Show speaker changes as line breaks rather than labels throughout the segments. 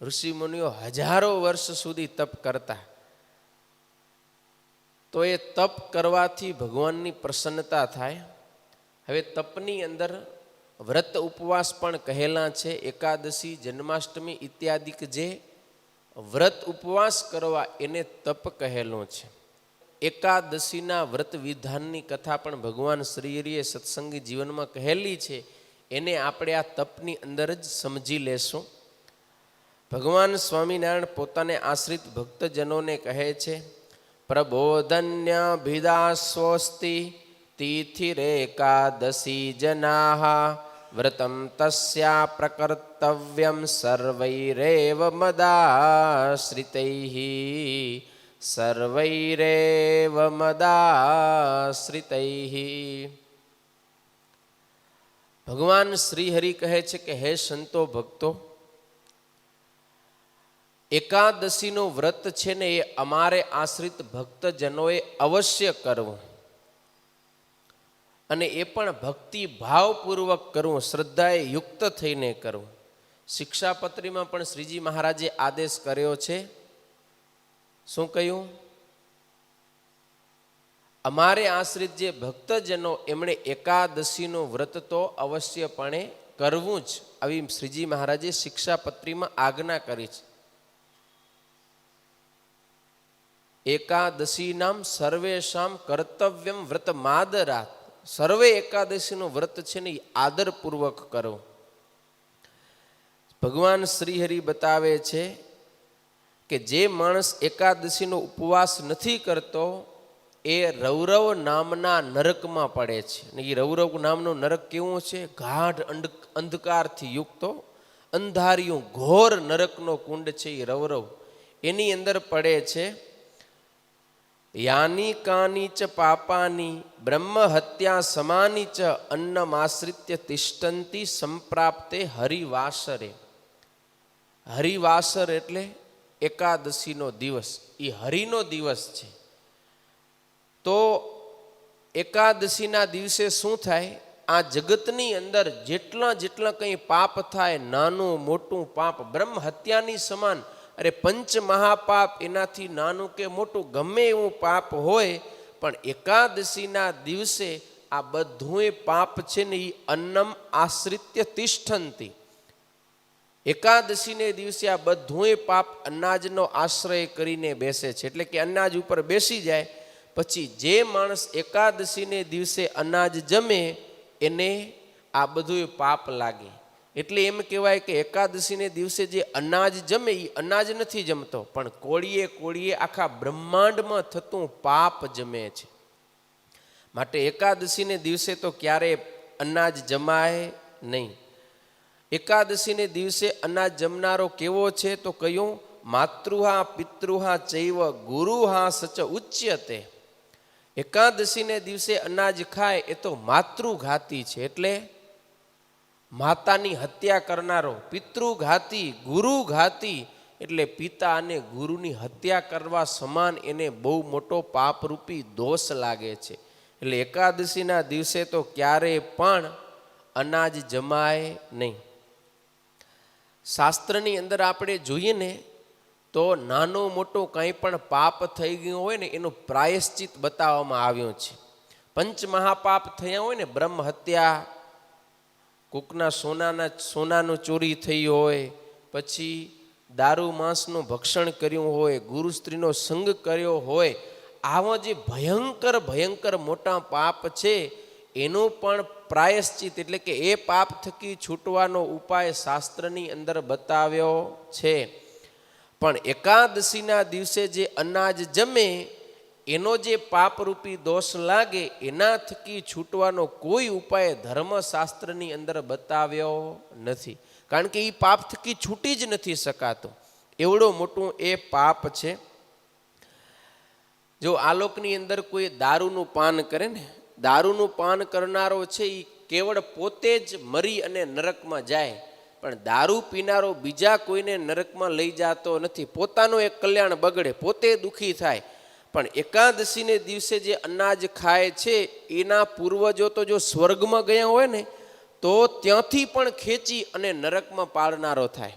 ઋષિમુનિઓ હજારો વર્ષ સુધી તપ કરતા, તો એ તપ કરવાથી ભગવાનની પ્રસન્નતા થાય. હવે તપની અંદર વ્રત ઉપવાસ પણ કહેલા છે. એકાદશી, જન્માષ્ટમી ઇત્યાદિક જે વ્રત ઉપવાસ કરવા એને તપ કહેલું છે. એકાદશીના વ્રત વિધાનની કથા પણ ભગવાન શ્રીહરિએ સત્સંગી જીવનમાં કહેલી છે. એને આપણે આ તપની અંદર જ સમજી લેશું. ભગવાન સ્વામિનારાયણ પોતાને આશ્રિત ભક્તજનોને કહે છે, પ્રબોધન્ય ભિદાસ્વસ્તિ તિથિરેકાદશી જનાઃ વ્રતમ તસ્યા પ્રકર્તવ્યમ સર્વૈરેવ મદાશ્રિતૈઃ સર્વૈરેવ મદાશ્રિતૈઃ. ભગવાન શ્રીહરિ કહે છે કે હે સંતો ભક્તો, એકાદશીનું વ્રત છે ને એ અમારે આશ્રિત ભક્તજનોએ અવશ્ય કરવું, અને એ પણ ભક્તિ ભાવપૂર્વક કરવું, શ્રદ્ધાએ યુક્ત થઈને કરવું. શિક્ષાપત્રીમાં પણ શ્રીજી મહારાજે આદેશ કર્યો છે. શું કહ્યું? અમારે આશ્રિત જે ભક્તજનો એમણે એકાદશીનું વ્રત તો અવશ્યપણે કરવું જ, આવી શ્રીજી મહારાજે શિક્ષાપત્રીમાં આજ્ઞા કરી છે. એકાદશી નામ સર્વેશામ કર્તવ્યમ વ્રત માદરાત. સર્વે એકાદશીનું વ્રત છે ને એ આદરપૂર્વક કરો. ભગવાન શ્રીહરિ બતાવે છે કે જે માણસ એકાદશીનો ઉપવાસ નથી કરતો એ રૌરવ નામના નરકમાં પડે છે. ને એ રૌરવ નામનો નરક કેવું છે? ગાઢ અંધકારથી યુક્તો અંધારિયું ઘોર નરકનો કુંડ છે એ રૌરવ. એની અંદર પડે છે. યાની કાની ચ પાપાની બ્રહ્મ હત્યા સમાની ચ અન્નમાશ્રિત્ય તિષ્ઠંતી સંપ્રાપ્તે હરિવાસરે. હરિવાસર એટલે એકાદશીનો દિવસ, એ હરિનો દિવસ છે. તો એકાદશીના દિવસે શું થાય? આ જગતની અંદર જેટલા કંઈ પાપ થાય, નાનું મોટું પાપ બ્રહ્મ હત્યાની સમાન, અરે પંચ મહાપાપ એનાથી નાનું કે મોટું ગમે એવું પાપ હોય, પણ એકાદશીના દિવસે આ બધું પાપ છે ને એ અન્નમ આશ્રિત્ય તિષ્ઠંતી. એકાદશીને દિવસે આ બધું પાપ અનાજનો આશ્રય કરીને બેસે છે. એટલે કે અનાજ ઉપર બેસી જાય. પછી જે માણસ એકાદશીને દિવસે અનાજ જમે એને આ બધું પાપ લાગે. એટલે એમ કહેવાય કે એકાદશીને દિવસે જે અનાજ જમે એ અનાજ નથી જમતો, પણ કોળીએ કોળીએ આખા બ્રહ્માંડમાં થતું પાપ જમે છે. માટે એકાદશીને દિવસે તો ક્યારેય અનાજ જમાય નહીં. એકાદશીને દિવસે અનાજ જમનારો કેવો છે? તો કયું? માતૃહા પિતૃહા ચૈવ ગુરુહા સચ ઉચ્યતે. એકાદશીને દિવસે અનાજ ખાય એ તો માતૃઘાતી છે, એટલે માતાની હત્યા કરનારો. પિતૃઘાતી, ગુરુઘાતી એટલે પિતા અને ગુરુની હત્યા કરવા સમાન એને બહુ મોટો પાપરૂપી દોષ લાગે છે. એટલે એકાદશીના દિવસે તો ક્યારેય પણ અનાજ જમાય નહીં. શાસ્ત્રની અંદર આપણે જોઈએ ને તો નાનું મોટું કંઈ પણ પાપ થઈ ગયું હોય ને એનું પ્રાયશ્ચિત બતાવવામાં આવ્યું છે. પંચ મહાપાપ થયા હોય ને, બ્રહ્મ હત્યા, કોકના સોનાનું ચોરી થઈ હોય, પછી દારૂ માંસનું ભક્ષણ કર્યું હોય, ગુરુ સ્ત્રીનો સંગ કર્યો હોય, આવા જે ભયંકર મોટા પાપ છે એનું પણ પ્રાયશ્ચિત એટલે કે એ પાપ થકી છૂટવાનો ઉપાય શાસ્ત્રની અંદર બતાવ્યો છે. પણ એકાદશીના દિવસે જે અનાજ જમે એનો જે પાપરૂપી દોષ લાગે એના થકી છૂટવાનો કોઈ ઉપાય ધર્મશાસ્ત્રની અંદર બતાવ્યો નથી. કારણ કે એ પાપ થકી છૂટી જ નથી શકાતો, એવડો મોટું એ પાપ છે. જો આલોકની અંદર કોઈ દારૂનું પાન કરે ને, દારૂનું પાન કરનારો છે એ કેવળ પોતે જ મરી અને નરકમાં જાય, પણ દારૂ પીનારો બીજા કોઈને નરકમાં લઈ જતો નથી. પોતાનું એક કલ્યાણ બગડે, પોતે દુઃખી થાય. પણ એકાદશીને દિવસે જે અનાજ ખાય છે એના પૂર્વજો તો જો સ્વર્ગમાં ગયા હોય ને તો ત્યાંથી પણ ખેંચી અને નરકમાં પાડનારો થાય.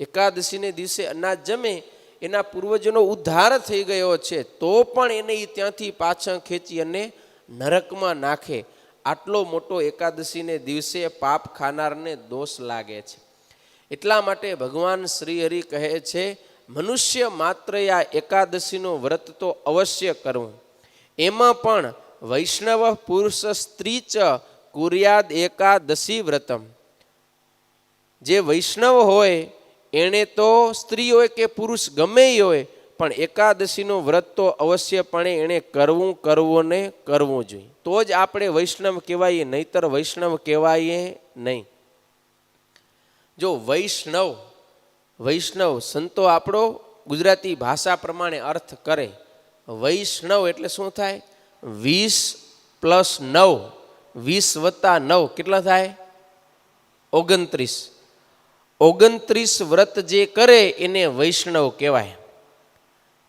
એકાદશીને દિવસે અનાજ જમે એના પૂર્વજોનો ઉદ્ધાર થઈ ગયો છે, તો પણ એને એ ત્યાંથી પાછળ ખેંચી અને નરકમાં નાખે. આટલો મોટો એકાદશીને દિવસે પાપ ખાનારને દોષ લાગે છે. એટલા માટે ભગવાન શ્રી હરિ કહે છે, મનુષ્ય માત્ર આ એકાદશીનું વ્રત તો અવશ્ય કરવું. એમાં પણ વૈષ્ણવ પુરુષ સ્ત્રી ચ કુર્યાદ એકાદશી વ્રતમ. જે વૈષ્ણવ હોય એણે તો સ્ત્રી હોય કે પુરુષ ગમે એ હોય, પણ એકાદશીનું વ્રત તો અવશ્યપણે એણે કરવું ને કરવું જોઈએ. તો જ આપણે વૈષ્ણવ કહેવાઈએ, નહીતર વૈષ્ણવ કહેવાઈએ નહીં. જો વૈષ્ણવ સંતો આપણો ગુજરાતી ભાષા પ્રમાણે અર્થ કરે. વૈષ્ણવ એટલે શું થાય? 20 + 9, 20 + 9 કેટલા થાય? 29. 29 વ્રત જે કરે એને વૈષ્ણવ કહેવાય.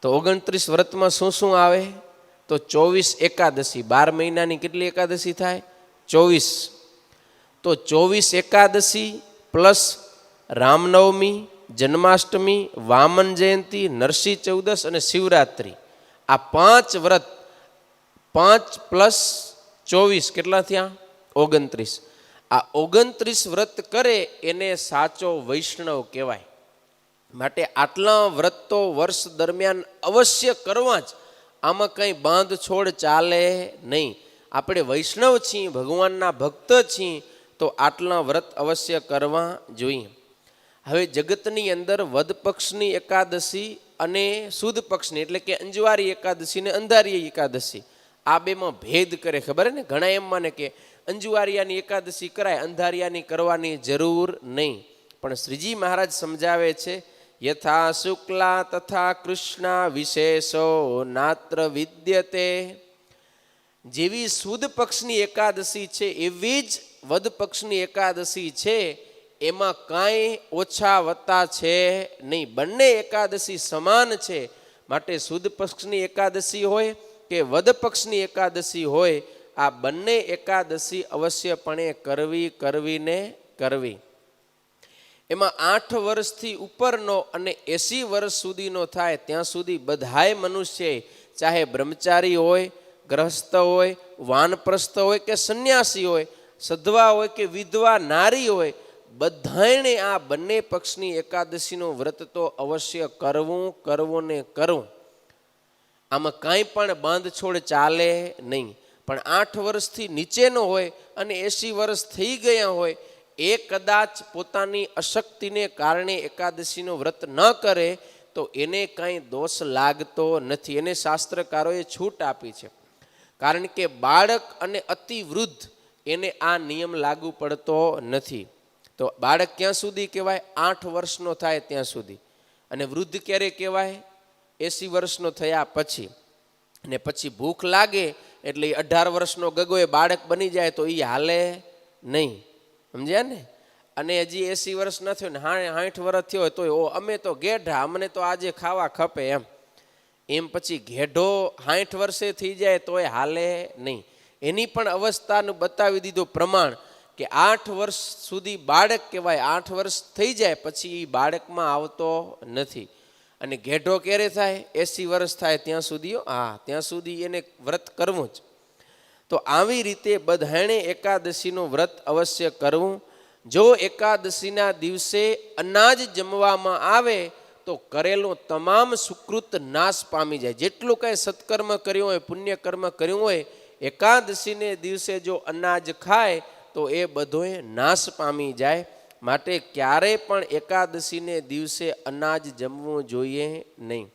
તો 29 વ્રતમાં શું શું આવે? તો 24 એકાદશી. 12 મહિનાની કેટલી એકાદશી થાય? 24. તો 24 એકાદશી પ્લસ રામનવમી, જન્માષ્ટમી, વામન જયંતિ, નરસિંહ ચૌદસ અને શિવરાત્રિ, આ 5 વ્રત. 5 + 24 કેટલા થયા? 29. આ 29 વ્રત કરે એને સાચો વૈષ્ણવ કહેવાય. માટે આટલા વ્રત તો વર્ષ દરમિયાન અવશ્ય કરવા જ. આમાં કંઈ બાંધ છોડ ચાલે નહીં. આપણે વૈષ્ણવ છીએ, ભગવાનના ભક્ત છીએ, તો આટલા વ્રત અવશ્ય કરવા જોઈએ. હવે જગતની અંદર વદ પક્ષની એકાદશી અને સુદ પક્ષની એટલે કે અંજવારી એકાદશી ને અંધારી એકાદશી, આ બેમાં ભેદ કરે. ખબર ને? ઘણા એમ માને કે અંજુવારિયાની એકાદશી કરાય, અંધારિયાની કરવાની જરૂર નહીં. પણ શ્રીજી મહારાજ સમજાવે છે, યથા શુક્લા તથા કૃષ્ણા વિશેષો નાત્ર વિદ્યતે. જેવી સુદ પક્ષની એકાદશી છે એવી જ વદ પક્ષની એકાદશી છે. એમાં કાંઈ ઓછા વત્તા છે નહીં. બંને એકાદશી સમાન છે. માટે સુદ પક્ષની એકાદશી હોય કે વદ પક્ષની એકાદશી હોય, આ બંને એકાદશી અવશ્યપણે કરવી. એમાં 8 વર્ષથી ઉપરનો અને 80 વર્ષ સુધીનો થાય ત્યાં સુધી બધાય મનુષ્ય, ચાહે બ્રહ્મચારી હોય, ગ્રહસ્થ હોય, વાનપ્રસ્થ હોય કે સંન્યાસી હોય, સધવા હોય કે વિધવા નારી હોય, બધાને આ બંને પક્ષની એકાદશીનું વ્રત તો અવશ્ય કરવું ને કરવું. આમાં કાંઈ પણ બાંધછોડ ચાલે નહીં. પણ 8 વર્ષથી નીચેનો હોય અને 80 વર્ષ થઈ ગયા હોય, એ કદાચ પોતાની અશક્તિને કારણે એકાદશીનું વ્રત ન કરે તો એને કાંઈ દોષ લાગતો નથી. એને શાસ્ત્રકારોએ છૂટ આપી છે. કારણ કે બાળક અને અતિ વૃદ્ધ એને આ નિયમ લાગુ પડતો નથી. તો બાળક ક્યાં સુધી કહેવાય? 8 વર્ષનો થાય ત્યાં સુધી. અને વૃદ્ધ ક્યારે કહેવાય? 80 વર્ષનો થયા પછી. અને પછી ભૂખ લાગે એટલે 18 વર્ષનો ગગો એ બાળક બની જાય તો એ હાલે નહીં. સમજ્યા ને? અને હજી 80 વર્ષ ન થયો ને 60 વર્ષ થયો હોય તો અમે તો ગેઢા, અમને તો આજે ખાવા ખપે એમ પછી ઘેઢો 60 વર્ષે થઈ જાય તો એ હાલે નહીં. એની પણ અવસ્થાનું બતાવી દીધું પ્રમાણ કે 8 વર્ષ સુધી બાળક કહેવાય. 8 વર્ષ થઈ જાય પછી એ બાળકમાં આવતો નથી. અને ઘેઢો ક્યારે થાય? 80 વર્ષ થાય ત્યાં સુધી. ત્યાં સુધી એને વ્રત કરવું જ. તો આવી રીતે બધાણે એકાદશીનું વ્રત અવશ્ય કરવું. જો એકાદશીના દિવસે અનાજ જમવામાં આવે તો કરેલો તમામ સુકૃત નાશ પામી જાય. જેટલું કાંઈ સત્કર્મ કર્યું હોય, પુણ્યકર્મ કર્યું હોય, એકાદશીને દિવસે જો અનાજ ખાય તો એ બધોય નાશ પામી જાય. માટે ક્યારેય પણ એકાદશીને દિવસે અનાજ જમવું જોઈએ નહીં.